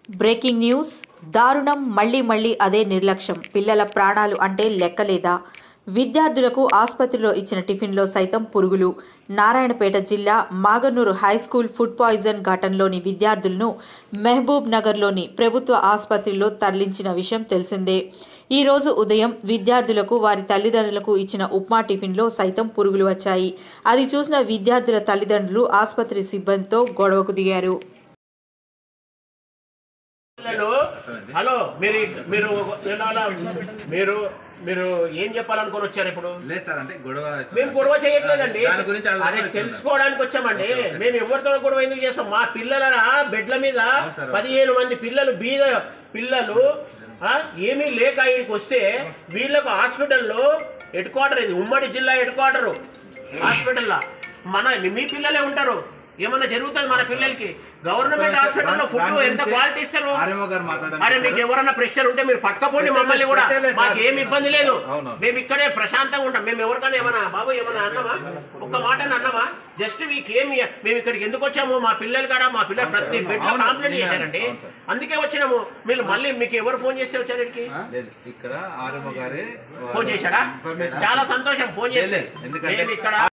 Breaking news దారుణం మళ్ళీ అదే నిర్లక్ష్యం పిల్లల ప్రాణాలు అంటే లెక్కలేదా విద్యార్థులకు ఆసుపత్రిలో ఇచ్చిన టిఫిన్లో సైతం పురుగులు నారాయణపేట జిల్లా మాగనూరు హైస్కూల్ ఫుడ్ పాయిజన్ ఘటనలోని విద్యార్థులను మహబూబ్ నగర్లోని ప్రభుత్వ ఆసుపత్రిలో తరలించిన విషయం తెలిసిందే ఈ రోజు ఉదయం విద్యార్థులకు వారి తల్లిదండ్రులకు ఇచ్చిన ఉప్మా టిఫిన్లో సైతం పురుగులు వచ్చాయి అది చూసిన విద్యార్థుల తల్లిదండ్రులు ఆసుపత్రి సిబ్బందితో గొడవకు దిగారు హలో మీరు మీరు మీరు మీరు ఏం చెప్పాలనుకుని వచ్చారు ఇప్పుడు? లేదు సార్, అంటే గొడవ మేము గొడవ చేయట్లేదండి, అదే తెలుసుకోవడానికి వచ్చామండి. మేము ఎవరితో గొడవ ఎందుకు చేస్తాం? మా పిల్లల బెడ్ల మీద 15 మంది పిల్లలు బీద పిల్లలు ఏమీ లేక ఇక్కడికి వస్తే వీళ్ళకు హాస్పిటల్లో హెడ్ క్వార్టర్, ఇది ఉమ్మడి జిల్లా హెడ్ క్వార్టరు హాస్పిటల్లో మీ పిల్లలే ఉంటారు. ఏమన్నా జరుగుతుంది మన పిల్లలకి? గవర్నమెంట్ హాస్పిటల్లో ఫుడ్ ఎంత క్వాలిటీ ఇస్తారు? అరే మీకు ఎవరన్నా ప్రెషర్ ఉంటే మీరు పట్టుకపోండి మమ్మల్ని కూడా, మాకు ఏమి ఇబ్బంది లేదు. మేము ఇక్కడే ప్రశాంతంగా ఉంటాం. మేము ఎవరికైనా ఏమన్నా బాబు ఏమన్నా అన్నామా? ఒక్క మాట అన్నామా? జస్ట్ మీకేమి మేము ఇక్కడికి ఎందుకు వచ్చాము? మా పిల్లలు కాడ మా పిల్లలు ప్రతి బెడ్ లో కంప్లైంట్ చేశారండి, అందుకే వచ్చినాము. మీరు మళ్ళీ మీకు ఎవరు ఫోన్ చేస్తే వచ్చారు ఇక్కడికి? ఇక్కడ ఆర్ఎంఓ గారే ఫోన్ చేశాడా? చాలా సంతోషం ఫోన్ చేస్తే. ఇక్కడ